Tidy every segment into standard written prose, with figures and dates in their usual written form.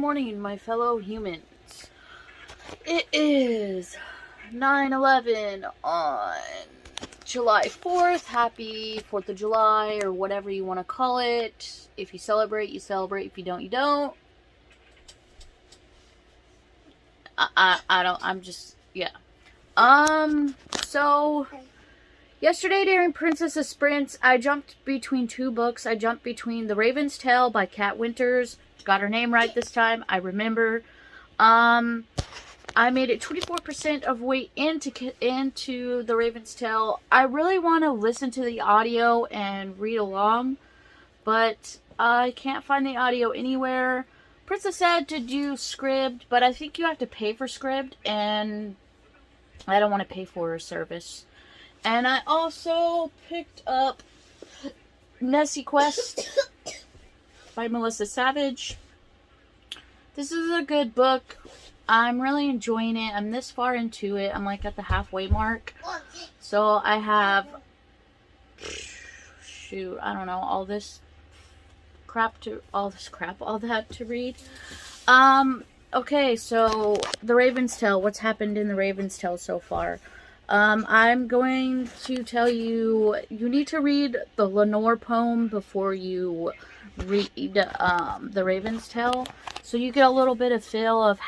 morning, my fellow humans. It is 9/11 on July 4th. Happy 4th of July, or whatever you want to call it. If you celebrate, you celebrate. If you don't, you don't. I don't, I'm just, yeah. So, yesterday during Princess's Sprints, I jumped between two books. I jumped between The Raven's Tale by Kat Winters. Got her name right this time, I remember. I made it 24% of way into The Raven's Tale. I really want to listen to the audio and read along, but I can't find the audio anywhere. Princess said to do Scribd, but I think you have to pay for Scribd, and I don't want to pay for her service. And I also picked up Nessie Quest by Melissa Savage. This is a good book. I'm really enjoying it. I'm this far into it. I'm like at the halfway mark. So I have, shoot, I don't know, all that to read. Okay, so The Raven's Tale. What's happened in The Raven's Tale so far? I'm going to tell you, you need to read the Lenore poem before you read The Raven's Tale, so you get a little bit of feel of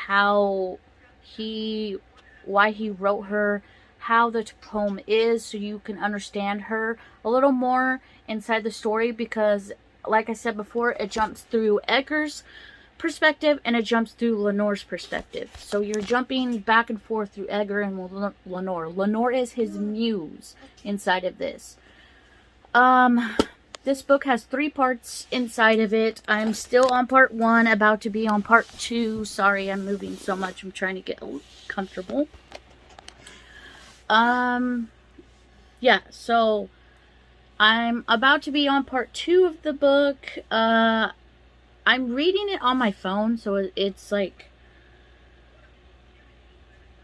why he wrote her, how the poem is, so you can understand her a little more inside the story, because like I said before, it jumps through Edgar's perspective and it jumps through Lenore's perspective. So you're jumping back and forth through Edgar and Lenore. Lenore is his muse inside of this. This book has 3 parts inside of it. I'm still on part 1, about to be on part 2. Sorry, I'm moving so much. I'm trying to get comfortable. Yeah, so I'm about to be on part 2 of the book. I'm reading it on my phone, so it's like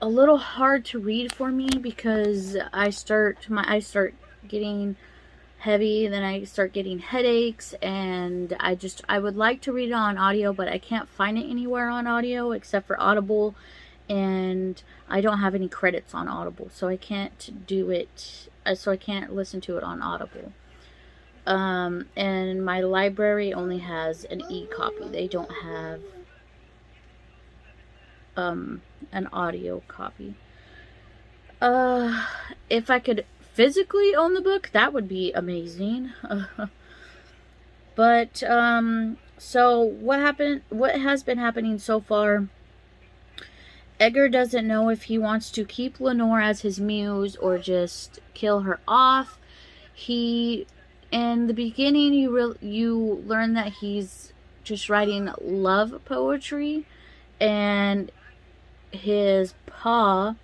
a little hard to read for me, because my eyes start getting heavy, then I start getting headaches, and I would like to read it on audio, but I can't find it anywhere on audio except for Audible, and I don't have any credits on Audible, so I can't do it, so I can't listen to it on Audible. And my library only has an e-copy. They don't have an audio copy. If I could physically own the book, that would be amazing. But so what has been happening so far, Edgar doesn't know if he wants to keep Lenore as his muse or just kill her off. In the beginning, you learn that he's just writing love poetry, and his pa,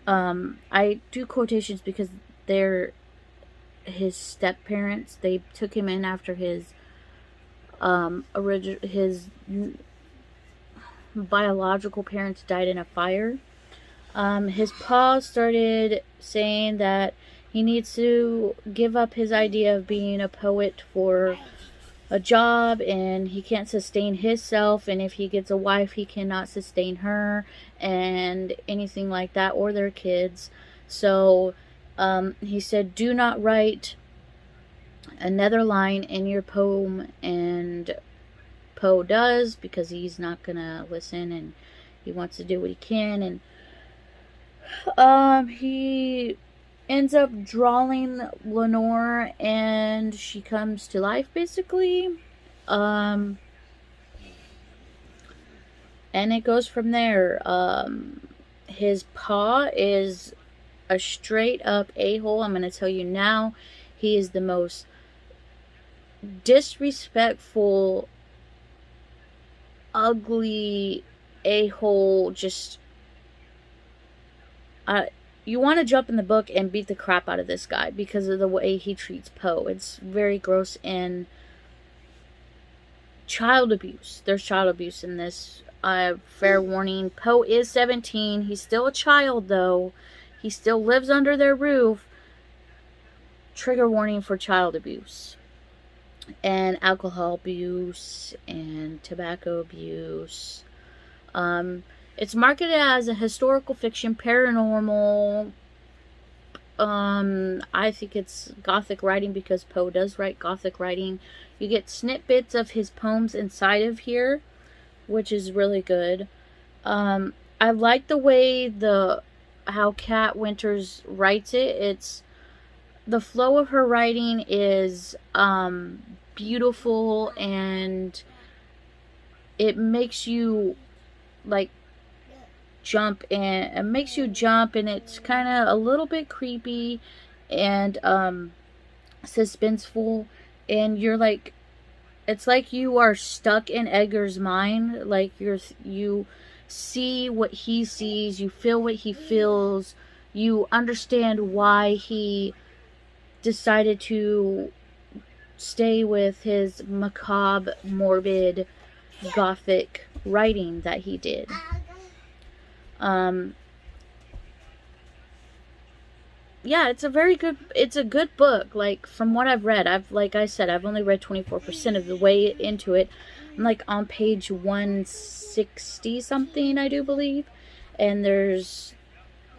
I do quotations because they're his step parents. They took him in after his biological parents died in a fire. His pa started saying that he needs to give up his idea of being a poet for a job, and he can't sustain himself, and if he gets a wife, he cannot sustain her, and anything like that, or their kids. So he said, do not write another line in your poem, and Poe does, because he's not gonna listen, and he wants to do what he can, and he ends up drawing Lenore, and she comes to life, basically. And it goes from there. His pa is a straight up a-hole. I'm going to tell you now. He is the most disrespectful, ugly a-hole. Just you want to jump in the book and beat the crap out of this guy because of the way he treats Poe. It's very gross, and child abuse. There's child abuse in this. Fair warning, Poe is 17. He's still a child, though. He still lives under their roof. Trigger warning for child abuse. and alcohol abuse and tobacco abuse. It's marketed as a historical fiction, paranormal. I think it's gothic writing because Poe does write gothic writing. You get snippets of his poems inside of here, which is really good. I like the way how Kat Winters writes it. It's the flow of her writing is beautiful, and it makes you like jump, and it makes you jump, and it's kind of a little bit creepy and suspenseful, and you're like, it's like you are stuck in Edgar's mind. Like you see what he sees, you feel what he feels, you understand why he decided to stay with his macabre, morbid, gothic writing that he did. Yeah, it's a good book. Like, from what I've read, like I said, I've only read 24% of the way into it. I'm like on page 160 something, I do believe, and there's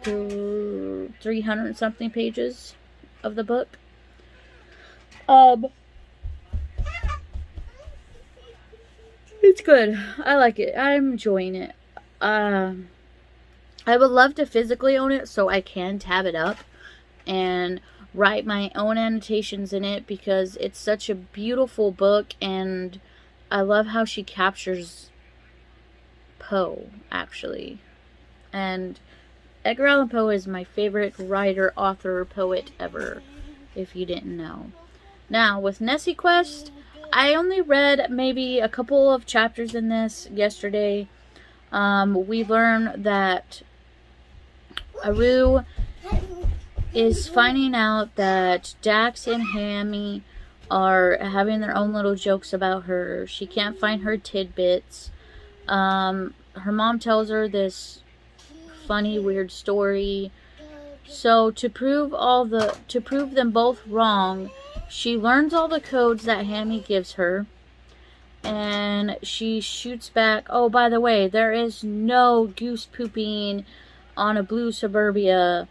300 something pages of the book. It's good. I like it. I'm enjoying it. I would love to physically own it so I can tab it up and write my own annotations in it, because it's such a beautiful book, and I love how she captures Poe, actually. And Edgar Allan Poe is my favorite writer, author, poet ever, if you didn't know. Now, with Nessie Quest, I only read maybe a couple of chapters in this yesterday. We learn that Aru is finding out that Dax and Hammy are having their own little jokes about her. She can't find her tidbits. Her mom tells her this funny, weird story. So to prove them both wrong, she learns all the codes that Hammy gives her, and she shoots back. Oh, by the way, there is no goose pooping on a blue Suburban,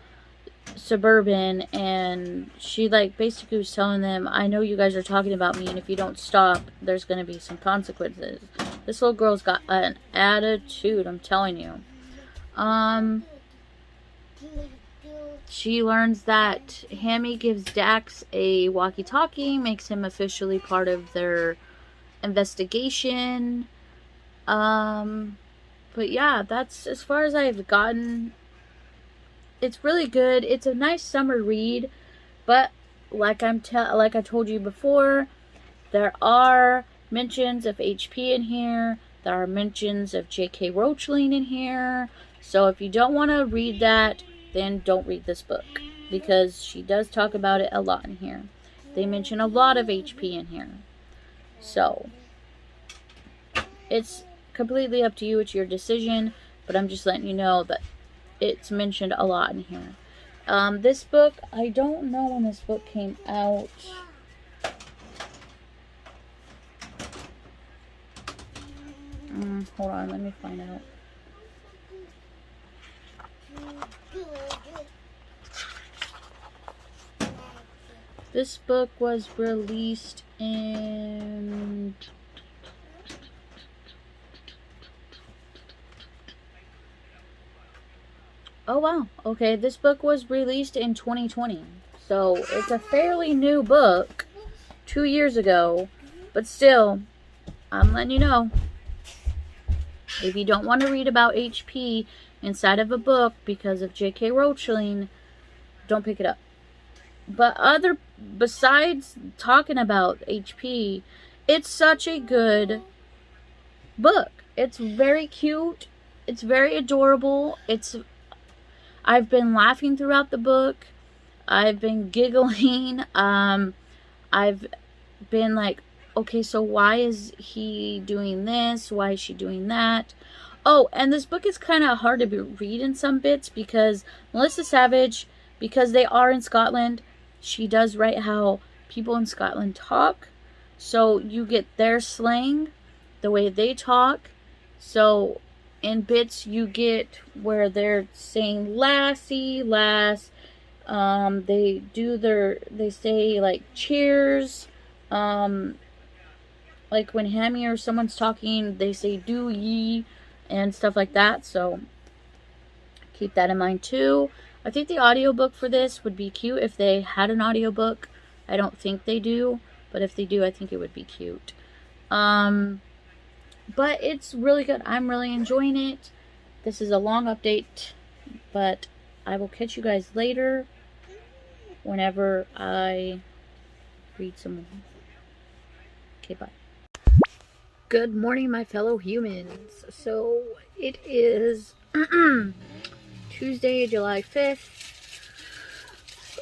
and she like basically was telling them, I know you guys are talking about me, and if you don't stop, there's going to be some consequences. This little girl's got an attitude, I'm telling you. She learns that Hammy gives Dax a walkie-talkie, makes him officially part of their investigation. But yeah, that's as far as I've gotten. It's really good. It's a nice summer read, but like I told you before, there are mentions of HP in here. There are mentions of J.K. Rowling in here. So if you don't want to read that, then don't read this book, because she does talk about it a lot in here. They mention a lot of HP in here. So it's completely up to you. It's your decision, but I'm just letting you know that it's mentioned a lot in here. This book, I don't know when this book came out. Hold on, let me find out. This book was released in... Oh, wow. Okay, this book was released in 2020. So, it's a fairly new book. 2 years ago. But still, I'm letting you know. If you don't want to read about HP inside of a book because of J.K. Rowling, don't pick it up. But besides talking about HP, it's such a good book. It's very cute. It's very adorable. I've been laughing throughout the book. I've been giggling. I've been like, okay, so why is he doing this? Why is she doing that? Oh, and this book is kind of hard to read in some bits because Melissa Savage, because they are in Scotland, she does write how people in Scotland talk. So you get their slang, the way they talk. So in bits you get where they're saying lassie, lass. They say like cheers. Like when Hammy or someone's talking, they say do ye and stuff like that. So keep that in mind too. I think the audiobook for this would be cute if they had an audiobook. I don't think they do, but if they do, I think it would be cute. But it's really good. I'm really enjoying it. This is a long update, but I will catch you guys later whenever I read some more. Okay, bye. Good morning, my fellow humans. So it is Tuesday, July 5th.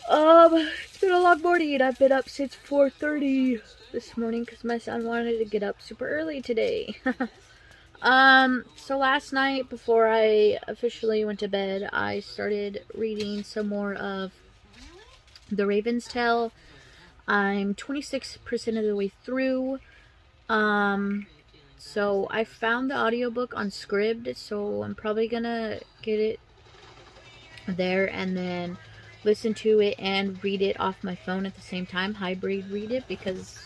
It's been a long morning. I've been up since 4:30 this morning because my son wanted to get up super early today. So last night before I officially went to bed, I started reading some more of The Raven's Tale. I'm 26% of the way through. So I found the audiobook on Scribd, so I'm probably gonna get it there and then listen to it and read it off my phone at the same time. Hybrid read it because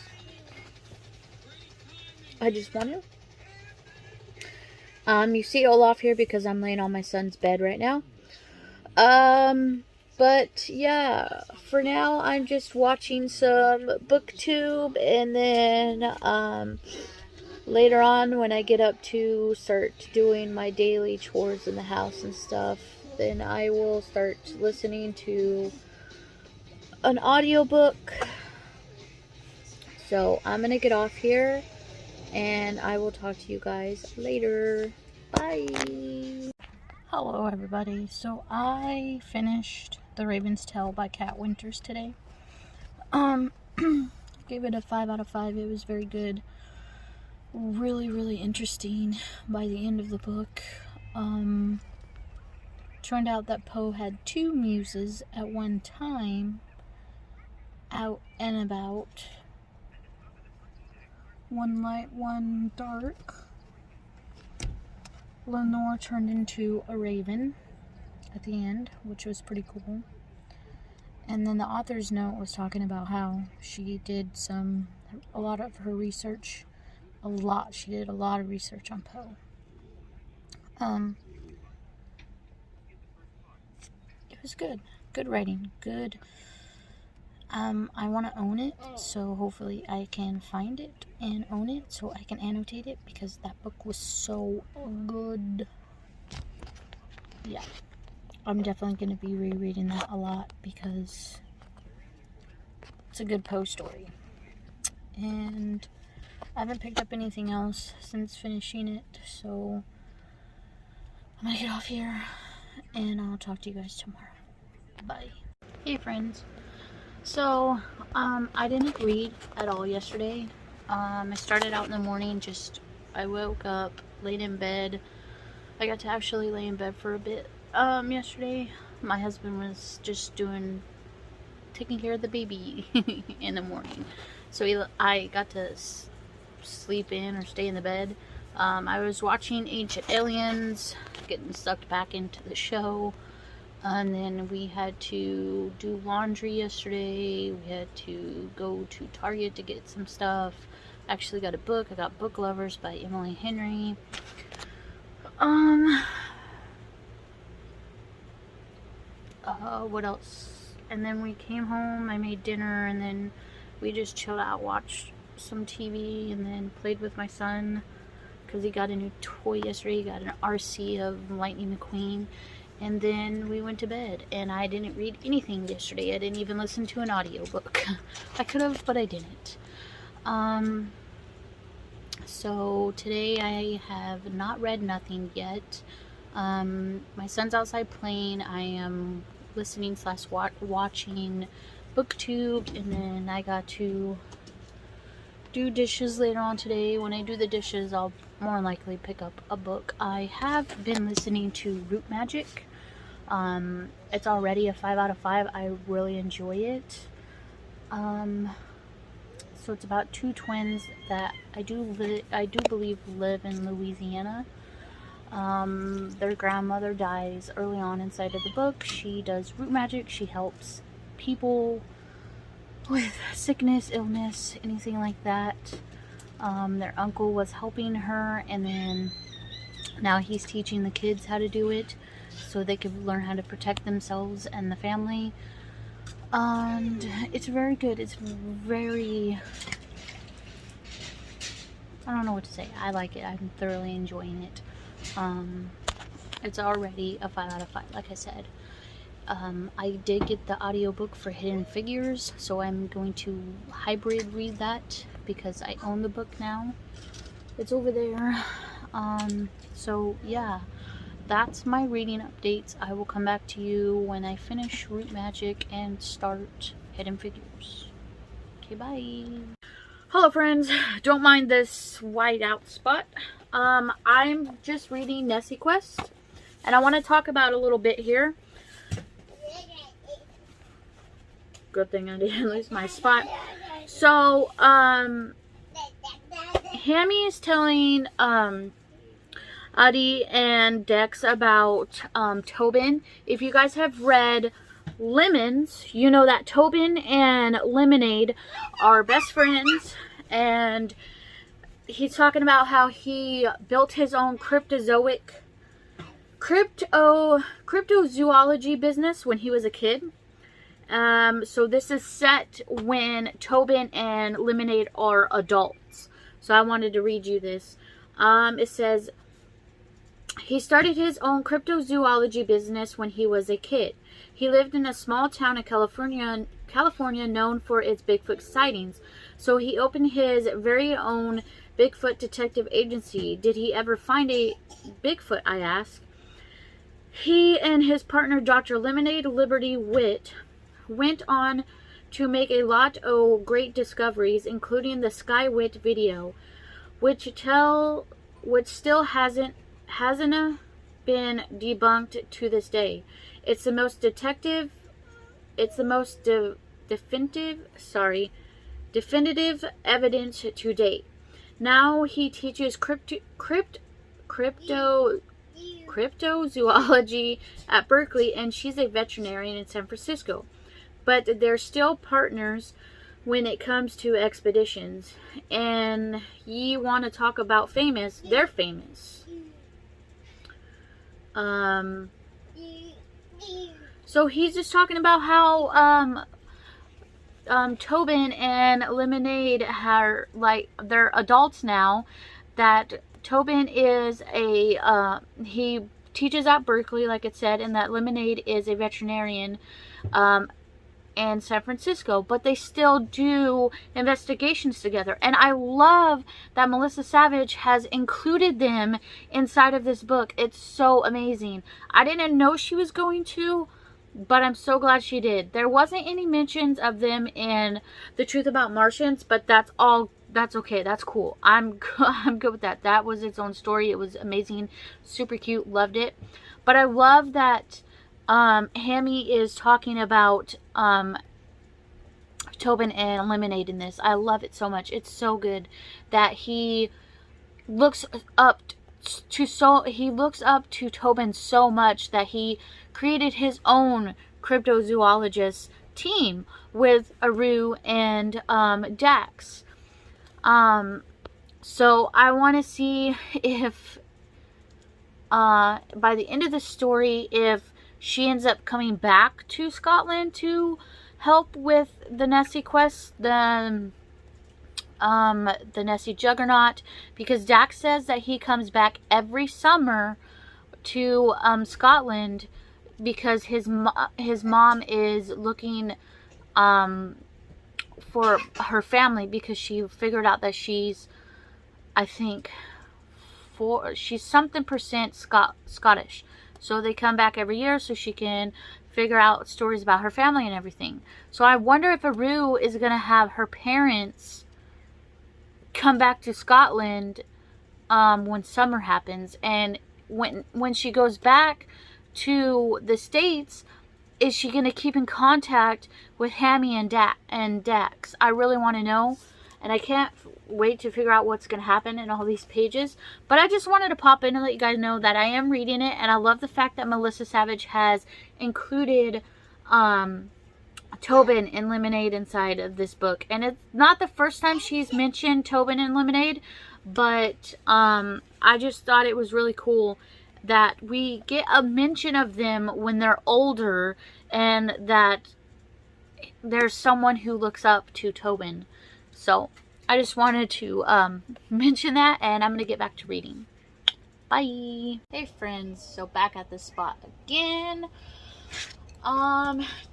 I just want to. You see Olaf here because I'm laying on my son's bed right now. But yeah, for now I'm just watching some booktube, and then later on when I get up to start doing my daily chores in the house and stuff, then I will start listening to an audiobook. So I'm gonna get off here and I will talk to you guys later. Bye. Hello everybody. So I finished The Raven's Tale by Kat Winters today. Gave it a 5 out of 5. It was very good. Really, really interesting by the end of the book. Turned out that Poe had 2 muses at one time, out and about. One light, one dark. Lenore turned into a raven at the end, which was pretty cool. And then the author's note was talking about how she did a lot of her research. She did a lot of research on Poe. It was good. Good writing. Good. I want to own it, so hopefully I can find it and own it so I can annotate it because that book was so good. Yeah. I'm definitely going to be rereading that a lot because it's a good Poe story. And I haven't picked up anything else since finishing it, so I'm going to get off here and I'll talk to you guys tomorrow. Bye. Hey friends. So, I didn't read at all yesterday. I started out in the morning, I woke up, laid in bed. I got to actually lay in bed for a bit, yesterday. My husband was just taking care of the baby in the morning. So I got to sleep in or stay in the bed. I was watching Ancient Aliens, getting sucked back into the show. And then we had to do laundry yesterday. We had to go to Target to get some stuff. Actually got a book. I got Book Lovers by Emily Henry. What else? And then we came home. I made dinner, and then we just chilled out, watched some TV, and then played with my son because he got a new toy yesterday. He got an RC of Lightning McQueen. And then we went to bed, and I didn't read anything yesterday. I didn't even listen to an audiobook. I could have, but I didn't. So today I have not read nothing yet. My son's outside playing. I am listening / watching BookTube, and then I got to do dishes later on today. When I do the dishes, I'll more likely pick up a book. I have been listening to Root Magic. It's already a 5 out of 5. I really enjoy it. So it's about two twins that I do believe live in Louisiana. Their grandmother dies early on inside of the book. She does root magic. She helps people with sickness, illness, anything like that. Their uncle was helping her, and then now he's teaching the kids how to do it so they could learn how to protect themselves and the family. And it's very good. It's very, I don't know what to say. I like it. I'm thoroughly enjoying it. It's already a 5 out of 5, like I said. I did get the audiobook for Hidden Figures, so I'm going to hybrid read that because I own the book now. It's over there. So yeah, that's my reading updates. I will come back to you when I finish Root Magic and start Hidden Figures. Okay, bye. Hello friends, don't mind this white out spot. I'm just reading Nessie Quest, and I want to talk about a little bit here. Good thing I didn't lose my spot. So, Hammy is telling, Adi and Dex about, Tobin. If you guys have read Lemons, you know that Tobin and Lemonade are best friends, and he's talking about how he built his own cryptozoology business when he was a kid. So this is set when Tobin and Lemonade are adults. So I wanted to read you this. It says, he started his own cryptozoology business when he was a kid. He lived in a small town in California known for its Bigfoot sightings. So he opened his very own Bigfoot detective agency. Did he ever find a Bigfoot, I asked. He and his partner, Dr. Lemonade Liberty Witt, went on to make a lot of great discoveries, including the Skywit video, which still hasn't been debunked to this day. It's the most definitive evidence to date. Now he teaches cryptozoology at Berkeley, and she's a veterinarian in San Francisco. But they're still partners when it comes to expeditions. And ye want to talk about famous, they're famous. So he's just talking about how Tobin and Lemonade are, like, they're adults now. That Tobin is he teaches at Berkeley, like it said, and that Lemonade is a veterinarian in San Francisco, but they still do investigations together. And I love that Melissa Savage has included them inside of this book. It's so amazing. I didn't know she was going to, but I'm so glad she did. There wasn't any mentions of them in The Truth About Martians, but that's okay. That's cool. I'm good with that. That was its own story. It was amazing, super cute, loved it. But I love that Hammy is talking about Tobin and Lemonade in this. I love it so much. It's so good that he looks up to Tobin so much that he created his own cryptozoologist team with Aru and Dax. So I want to see if by the end of the story, if she ends up coming back to Scotland to help with the Nessie quest, the Nessie Juggernaut, because Dax says that he comes back every summer to Scotland because his mom is looking for her family, because she figured out that she's, I think, she's something percent Scottish. So they come back every year so she can figure out stories about her family and everything. So I wonder if Aru is going to have her parents come back to Scotland when summer happens. And when she goes back to the States, is she going to keep in contact with Hammy and Dax? I really want to know. and I can't wait to figure out what's going to happen in all these pages. But I just wanted to pop in and let you guys know that I am reading it, and I love the fact that Melissa Savage has included Tobin and Lemonade inside of this book. And it's not the first time she's mentioned Tobin and Lemonade, but I just thought it was really cool that we get a mention of them when they're older, and that there's someone who looks up to Tobin. So I just wanted to mention that, and I'm going to get back to reading. Bye. Hey friends, so back at this spot again.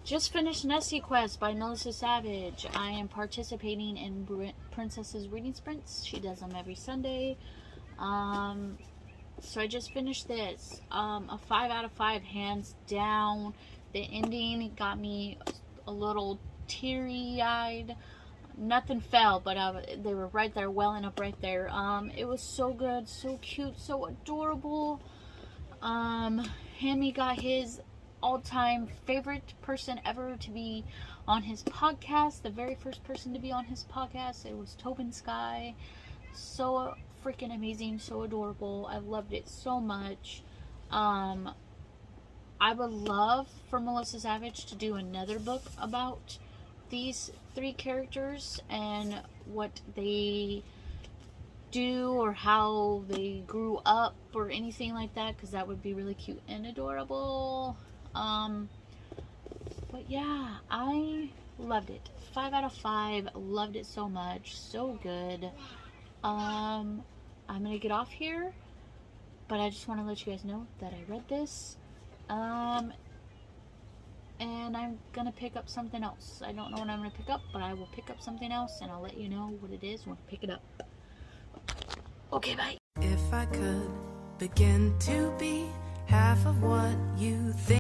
Just finished Nessie Quest by Melissa Savage. I am participating in Princess's reading sprints. She does them every Sunday. So I just finished this. A 5 out of 5, hands down. The ending got me a little teary-eyed. Nothing fell, but they were right there, welling up right there. It was so good, so cute, so adorable. Hammy got his all-time favorite person ever to be on his podcast. The very first person to be on his podcast. It was Tobin Sky. So freaking amazing, so adorable. I loved it so much. I would love for Melissa Savage to do another book about these 3 characters and what they do or how they grew up or anything like that, because that would be really cute and adorable. But yeah, I loved it. 5 out of 5. Loved it so much. So good. I'm gonna get off here, but I just want to let you guys know that I read this. And I'm gonna pick up something else. I don't know what I'm gonna pick up, but I will pick up something else, and I'll let you know what it is when I pick it up. Okay, bye. If I could begin to be half of what you think.